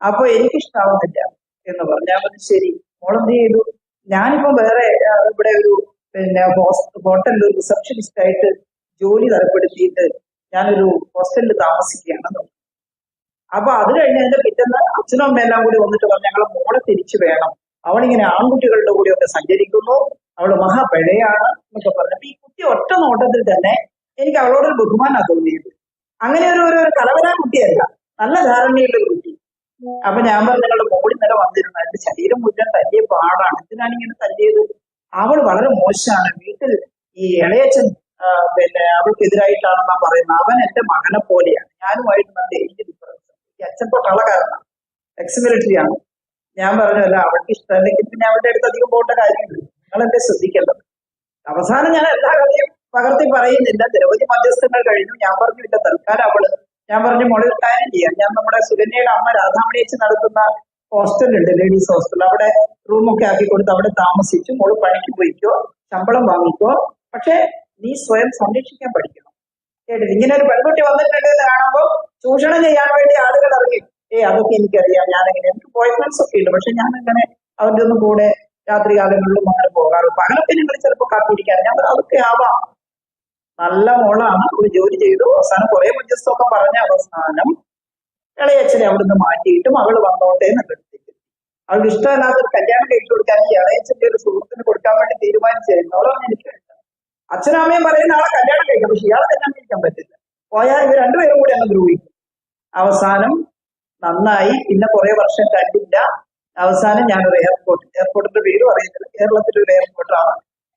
അപ്പൊ എനിക്കിഷ്ടാവുന്നില്ല എന്ന് പറഞ്ഞു. ഞാൻ പറഞ്ഞു, ശരി, മോളെന്ത് ചെയ്തു? ഞാനിപ്പോ വേറെ ഇവിടെ ഒരു ഹോട്ടലിൽ ഒരു റിസപ്ഷനിസ്റ്റ് ആയിട്ട് ജോലി തരപ്പെടുത്തിയിട്ട് ഞാനൊരു ഹോസ്റ്റലിൽ താമസിക്കുകയാണെന്ന്. അപ്പൊ അത് കഴിഞ്ഞ് എന്റെ പിറ്റേന്ന് അച്ഛനും അമ്മയെല്ലാം കൂടി വന്നിട്ട് പറഞ്ഞു, ഞങ്ങളെ മോളെ തിരിച്ചു വേണം, അവളിങ്ങനെ ആൺകുട്ടികളുടെ കൂടെയൊക്കെ സഞ്ചരിക്കുന്നു, അവള് മഹാപിഴയാണ് എന്നൊക്കെ പറഞ്ഞപ്പോ ഈ കുട്ടി ഒറ്റ നോട്ടത്തിൽ തന്നെ എനിക്ക് അവളോടൊരു ബഹുമാനാണ് തോന്നിയത്. അങ്ങനെ ഒരു കലവരാ കുട്ടിയല്ല, നല്ല ധാരണയുള്ള ഒരു കുട്ടി. അപ്പൊ ഞാൻ പറഞ്ഞു, ഞങ്ങളുടെ മോളി നില വന്നിരുന്നു, എന്റെ ശരീരം മുഴുവൻ തല്ലിയ പാടാണ്, എന്തിനാണ് ഇങ്ങനെ തല്ലിയത്? അവൾ വളരെ മോശമാണ്, വീട്ടിൽ ഈ ഇളയച്ചൻ അവൾക്കെതിരായിട്ടാണെന്നാ പറയുന്നത്, അവൻ എന്റെ മകനെ പോലെയാണ്, ഞാനുമായിട്ട് നല്ല ഏജ് ഡിഫറൻസ്. ഈ അച്ഛൻ പൊട്ടളക്കാരനാണ്, എക്സ് മിലിറ്ററിയാണ്. ഞാൻ പറഞ്ഞല്ല, അവൾക്ക് ഇഷ്ടമല്ലെങ്കിൽ പിന്നെ അവരുടെ അടുത്ത് അധികം പോകേണ്ട കാര്യമില്ല, നിങ്ങളെന്നെ ശ്രദ്ധിക്കേണ്ടത്. അവസാനം ഞാൻ എല്ലാ കഥയും പകർത്തി പറയുന്നില്ല, നിരവധി മധ്യസ്ഥങ്ങൾ കഴിഞ്ഞു. ഞാൻ പറഞ്ഞു, ഇല്ല തൽക്കാലം ഞാൻ പറഞ്ഞു, മോളെ ഒരു കാര്യം ചെയ്യാം, ഞാൻ നമ്മുടെ സുകന്യയുടെ അമ്മ രാധാമണി ചേച്ചി നടത്തുന്ന ഹോസ്റ്റലുണ്ട്, ലേഡീസ് ഹോസ്റ്റൽ, അവിടെ റൂമൊക്കെ ആക്കി കൊടുത്ത് അവിടെ താമസിച്ചു, മോള് പണിക്ക് പോയിക്കോ, ശമ്പളം വാങ്ങിക്കോ, പക്ഷെ നീ സ്വയം സംരക്ഷിക്കാൻ പഠിക്കണം. കേട്ടില്ല, ഇങ്ങനെ ഒരു പെൺകുട്ടി വന്നിട്ടുണ്ട് എന്ന് കാണുമ്പോൾ ചൂഷണം ചെയ്യാൻ വേണ്ടി ആളുകൾ ഇറങ്ങി, അതൊക്കെ എനിക്കറിയാം, ഞാനെങ്ങനെ, എനിക്ക് ബോയ് ഫ്രണ്ട്സ് ഒക്കെ ഉണ്ട്, പക്ഷെ ഞാൻ അങ്ങനെ അവരുടെ ഒന്നും കൂടെ രാത്രി കാലങ്ങളിലും അങ്ങനെ പോകാറുണ്ട്. പകലൊക്കെ നിങ്ങൾ ചിലപ്പോൾ കാത്തിരിക്കാൻ, ഞാൻ അതൊക്കെ ആവാം. നല്ല മോളാണ്, ഒരു ജോലി ചെയ്തു, അവസാനം കുറെ മധ്യസ്ഥമൊക്കെ പറഞ്ഞ അവസാനം ഇളയച്ഛനെ അവിടുന്ന് മാറ്റിയിട്ട് മകള് വന്നോട്ടെ എന്നുള്ളടുത്തേക്ക്. അവൾക്ക് ഇഷ്ടമല്ലാത്തൊരു കല്യാണം കഴിച്ചു കൊടുക്കാൻ ഈ ഇളയച്ഛന്റെ ഒരു സുഹൃത്തിന് കൊടുക്കാൻ വേണ്ടി തീരുമാനിച്ചായിരുന്നു. അവളൊന്നും എനിക്ക് വേണ്ട. അച്ഛനും അമ്മയും പറയുന്ന ആളെ കല്യാണം കഴിക്കാം, പക്ഷെ ഇയാളെ കല്യാണം കഴിക്കാൻ പറ്റില്ല. പോയാൽ ഇവർ രണ്ടുപേരും കൂടി അങ്ങ് ദ്രോഹിക്കും. അവസാനം നന്നായി. പിന്നെ കുറെ വർഷം കണ്ടില്ല. അവസാനം ഞാനൊരു എയർപോർട്ടിന്റെ പേര് പറയുന്നില്ല, കേരളത്തിലെ ഒരു എയർപോർട്ടാണ്.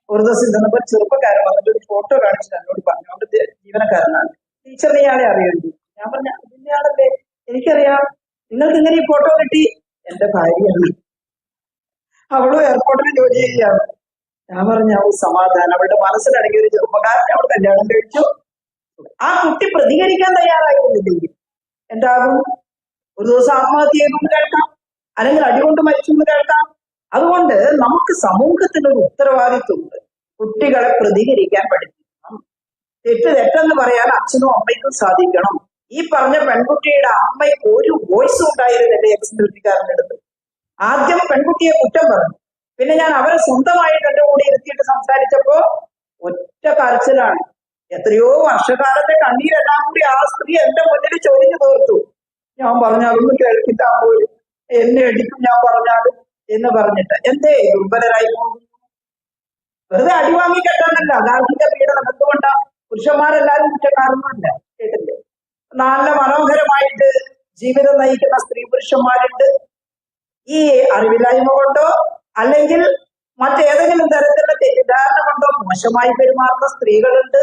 ഒരു ദിവസം ചെന്നപ്പോൾ ചെറുപ്പക്കാരൻ വന്നിട്ട് ഒരു ഫോട്ടോ കാണിച്ചിട്ട് എന്നോട് പറഞ്ഞു, അവിടുത്തെ ജീവനക്കാരനാണ്. ടീച്ചറിനെ ഇയാളെ അറിയുന്നു. ഞാൻ പറഞ്ഞ ഇതിന്റെ ആളല്ലേ, എനിക്കറിയാം. നിങ്ങൾക്ക് ഇങ്ങനെ ഈ ഫോട്ടോ കിട്ടി? എന്റെ ഭാര്യയാണ്, അവളും എയർപോർട്ടിൽ ജോലി ചെയ്യുകയാണ്. ഞാൻ പറഞ്ഞ സമാധാനം. അവളുടെ മനസ്സിലടങ്ങിയ ഒരു ചെറുപ്പക്കാരനെ അവൾ കല്യാണം കഴിച്ചു. ആ കുട്ടി പ്രതികരിക്കാൻ തയ്യാറായിരുന്നില്ലെങ്കിൽ എന്താകും? ഒരു ദിവസം ആത്മഹത്യ ചെയ്തെന്ന് കേൾക്കാം, അല്ലെങ്കിൽ അടികൊണ്ട് മരിച്ചു എന്ന് കേൾക്കാം. അതുകൊണ്ട് നമുക്ക് സമൂഹത്തിനൊരു ഉത്തരവാദിത്വമുണ്ട്. കുട്ടികളെ പ്രതികരിക്കാൻ പഠിപ്പിക്കണം. തെറ്റെന്ന് പറയാൻ അച്ഛനും അമ്മയ്ക്കും സാധിക്കണം. ഈ പറഞ്ഞ പെൺകുട്ടിയുടെ അമ്മയ്ക്ക് ഒരു വോയിസും ഉണ്ടായിരുന്നില്ല എക്സ് മിലിറ്ററിക്കാരൻ്റെ അടുത്ത്. ആദ്യം പെൺകുട്ടിയെ കുറ്റം പറഞ്ഞു, പിന്നെ ഞാൻ അവരെ സ്വന്തമായിട്ട് എന്റെ കൂടെ ഇരുത്തിയിട്ട് സംസാരിച്ചപ്പോ ഒറ്റ കരച്ചിലാണ്. എത്രയോ വർഷകാലത്തെ കണ്ണീരെല്ലാം കൂടി ആ സ്ത്രീ എന്റെ മുന്നിൽ ചൊരിഞ്ഞു തീർത്തു. ഞാൻ പറഞ്ഞു അതൊന്നും കേൾക്കില്ല പോലും, എന്നെ അടിക്കും ഞാൻ പറഞ്ഞാലും എന്ന് പറഞ്ഞിട്ട്. എന്തേ ദുർബലരായി പോകുന്നു? വെറുതെ അടിവാങ്ങി കെട്ടാനല്ല, ഗാർഹിക പീഡനം. എന്തുകൊണ്ടാ? പുരുഷന്മാരെല്ലാരും കുറ്റക്കാരൊന്നുമല്ല, കേട്ടില്ലേ? നല്ല മനോഹരമായിട്ട് ജീവിതം നയിക്കുന്ന സ്ത്രീ പുരുഷന്മാരുണ്ട്. ഈ അറിവില്ലായ്മ കൊണ്ടോ അല്ലെങ്കിൽ മറ്റേതെങ്കിലും തരത്തിലുള്ള തെറ്റിദ്ധാരണ കൊണ്ടോ മോശമായി പെരുമാറുന്ന സ്ത്രീകളുണ്ട്,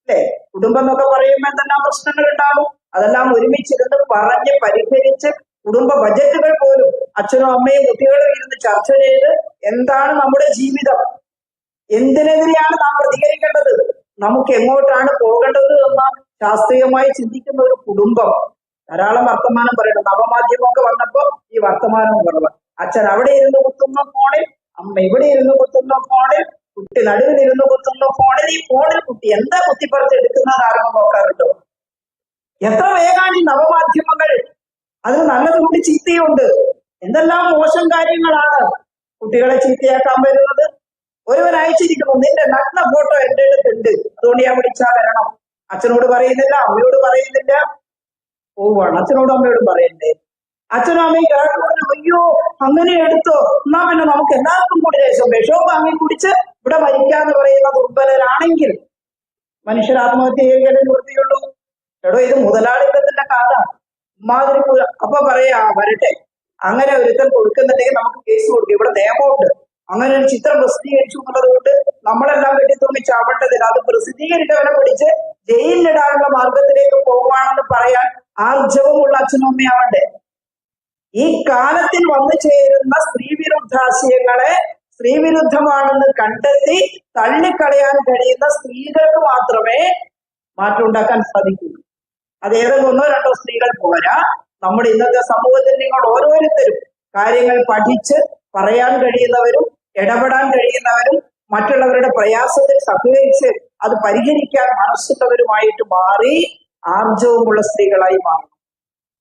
അല്ലെ? കുടുംബം എന്നൊക്കെ പറയുമ്പോൾ എന്തെല്ലാം പ്രശ്നങ്ങൾ ഉണ്ടാകും. അതെല്ലാം ഒരുമിച്ചിരുന്ന് പറഞ്ഞ് പരിഹരിച്ച് കുടുംബ ബജറ്റുകൾ പോലും അച്ഛനും അമ്മയും കുട്ടികളും ഇരുന്ന് ചർച്ച ചെയ്ത് എന്താണ് നമ്മുടെ ജീവിതം, എന്തിനെതിരെയാണ് നാം പ്രതികരിക്കേണ്ടത്, നമുക്ക് എങ്ങോട്ടാണ് പോകേണ്ടത് എന്ന് ശാസ്ത്രീയമായി ചിന്തിക്കുന്ന ഒരു കുടുംബം. ധാരാളം വർത്തമാനം പറയണം. നവമാധ്യമമൊക്കെ വന്നപ്പോ ഈ വർത്തമാനം കുറവ്. അച്ഛൻ അവിടെ ഇരുന്ന് കുത്തുന്ന ഫോണിൽ, അമ്മ ഇവിടെ ഇരുന്ന് കുത്തുന്ന ഫോണിൽ, കുട്ടി നടുവിലിരുന്ന് കുത്തുന്ന ഫോണിൽ. ഈ ഫോണിൽ കുട്ടി എന്താ കുത്തിപ്പറിച്ച് എടുക്കുന്നത് ആരെങ്കിലും നോക്കാറുണ്ടോ? എത്ര വേഗമാണ് ഈ നവമാധ്യമങ്ങൾ, അതിന് നല്ലതുകൊണ്ട് ചീത്തയുണ്ട്. എന്തെല്ലാം മോശം കാര്യങ്ങളാണ് കുട്ടികളെ ചീത്തയാക്കാൻ വരുന്നത്. ഒരുവൻ അയച്ചിരിക്കുന്നു, നിന്റെ നഗ്ന ഫോട്ടോ എന്റെ അടുത്തുണ്ട്, അതുകൊണ്ട് ഞാൻ വിളിച്ചാൽ വരണം. അച്ഛനോട് പറയുന്നില്ല, അമ്മയോട് പറയുന്നില്ല, പോവാണ്. അച്ഛനോടും അമ്മയോടും പറയണ്ടേ? അച്ഛനും അമ്മയും കേട്ടോടെ അയ്യോ അങ്ങനെ എടുത്തോ, എന്നാ പിന്നെ നമുക്ക് എല്ലാവർക്കും കൂടി ദേശം വിഷവും വാങ്ങി കുടിച്ച് ഇവിടെ മരിക്കാന്ന് പറയുന്ന ദുർബലരാണെങ്കിൽ മനുഷ്യർ ആത്മഹത്യ ചെയ്യുകയല്ലേ നിവൃത്തിയുള്ളൂ. എടോ, ഇത് മുതലാളിത്തത്തിന്റെ കാലാണ്. ഉമ്മാതിരി അപ്പൊ പറയാ വരട്ടെ, അങ്ങനെ ഒരുത്തൻ കൊടുക്കുന്നുണ്ടെങ്കിൽ നമുക്ക് കേസ് കൊടുക്കും. ഇവിടെ നിയമമുണ്ട്. അങ്ങനെ ഒരു ചിത്രം പ്രസിദ്ധീകരിച്ചു എന്നുള്ളത് കൊണ്ട് നമ്മളെല്ലാം കെട്ടിത്തൂങ്ങി ചാവേണ്ടതില്ല. അത് പ്രസിദ്ധീകരിച്ചവനെ പിടിച്ച് ജയിലിലിടാനുള്ള മാർഗത്തിലേക്ക് പോകുവാണെന്ന് പറയാൻ ആർജവമുള്ള അച്ഛനും അമ്മയാവണ്ടേ? ഈ കാലത്തിൽ വന്നു ചേരുന്ന സ്ത്രീവിരുദ്ധാശയങ്ങളെ സ്ത്രീവിരുദ്ധമാണെന്ന് കണ്ടെത്തി തള്ളിക്കളയാൻ കഴിയുന്ന സ്ത്രീകൾക്ക് മാത്രമേ മാറ്റം ഉണ്ടാക്കാൻ സാധിക്കൂ. അത് ഏതെങ്കിലും ഒന്നോ രണ്ടോ സ്ത്രീകൾ പോരാ. നമ്മുടെ ഇന്നത്തെ സമൂഹത്തിൽ നിങ്ങൾ ഓരോരുത്തരും കാര്യങ്ങൾ പഠിച്ച് പറയാൻ കഴിയുന്നവരും ഇടപെടാൻ കഴിയുന്നവരും മറ്റുള്ളവരുടെ പ്രയാസത്തിൽ സഹകരിച്ച് അത് പരിഹരിക്കാൻ മനസ്സുള്ളവരുമായിട്ട് മാറി ആർജവമുള്ള സ്ത്രീകളായി മാറും.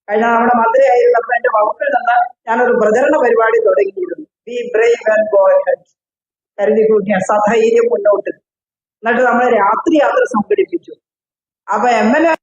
കഴിഞ്ഞ നമ്മുടെ മന്ത്രിയായിരുന്നപ്പോൾ എന്റെ വകുപ്പിൽ നിന്ന് ഞാനൊരു പ്രചരണ പരിപാടി തുടങ്ങിയിരുന്നു. Be brave and go ahead. കരുതി കൂട്ടിയ സധൈര്യം മുന്നോട്ട്. എന്നിട്ട് നമ്മൾ രാത്രി യാത്ര സംഘടിപ്പിച്ചു. അപ്പൊ MLA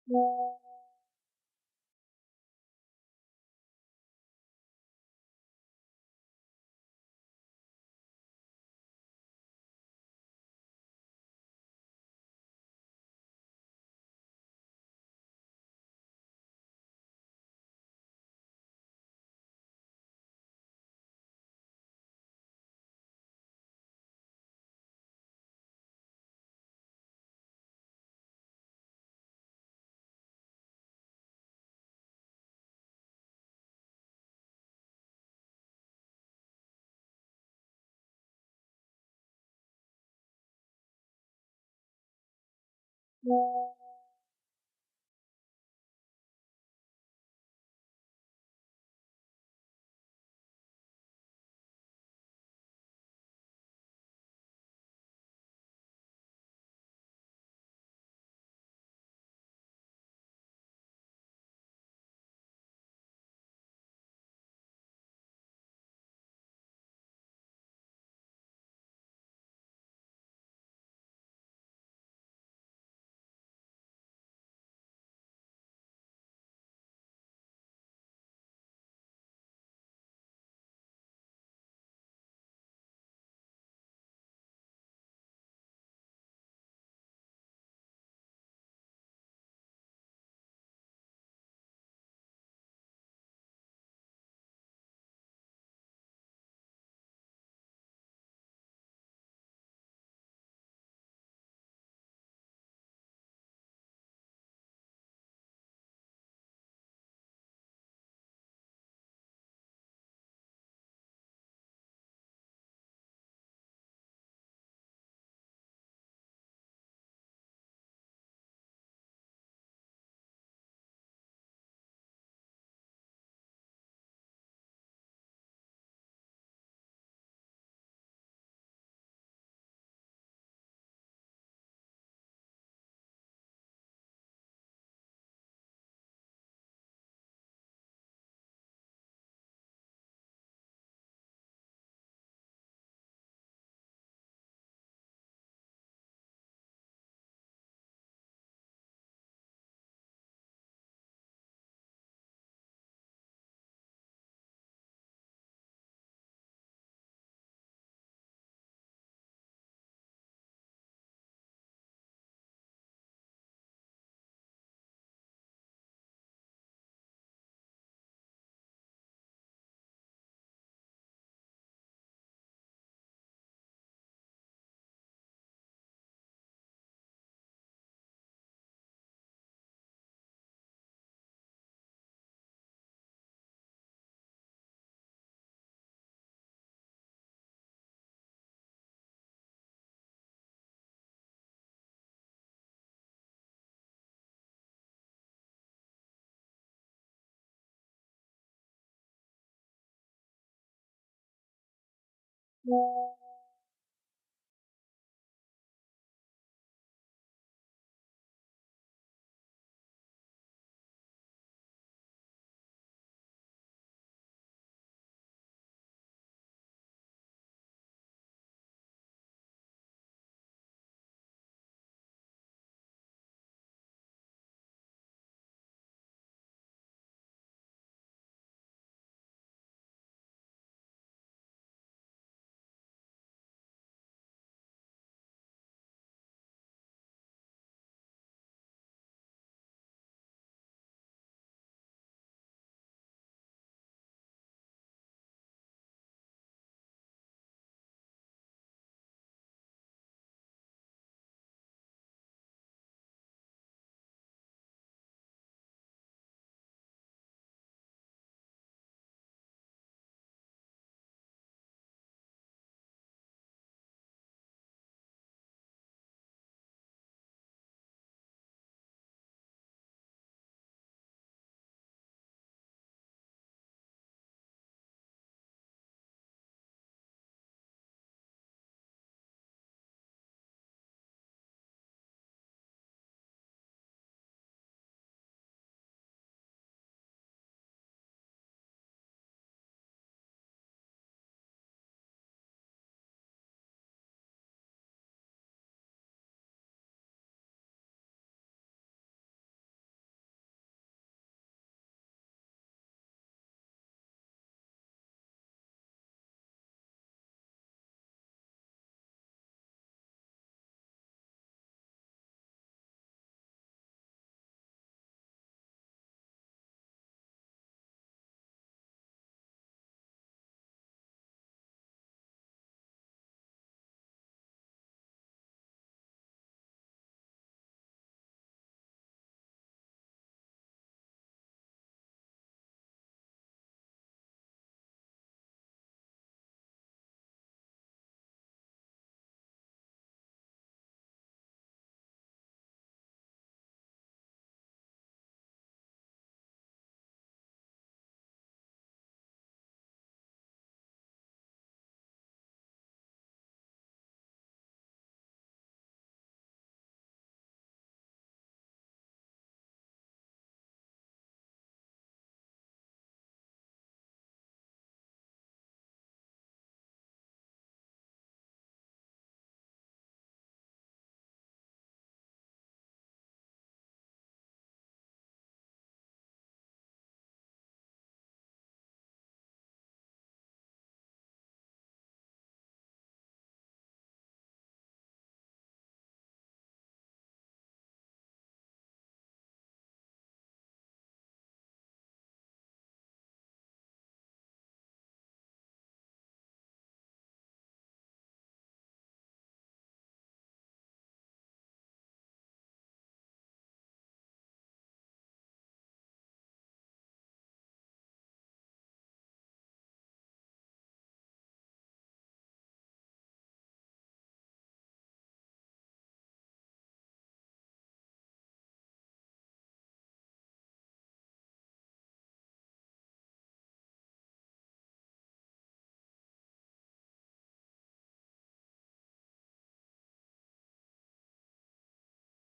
Yeah.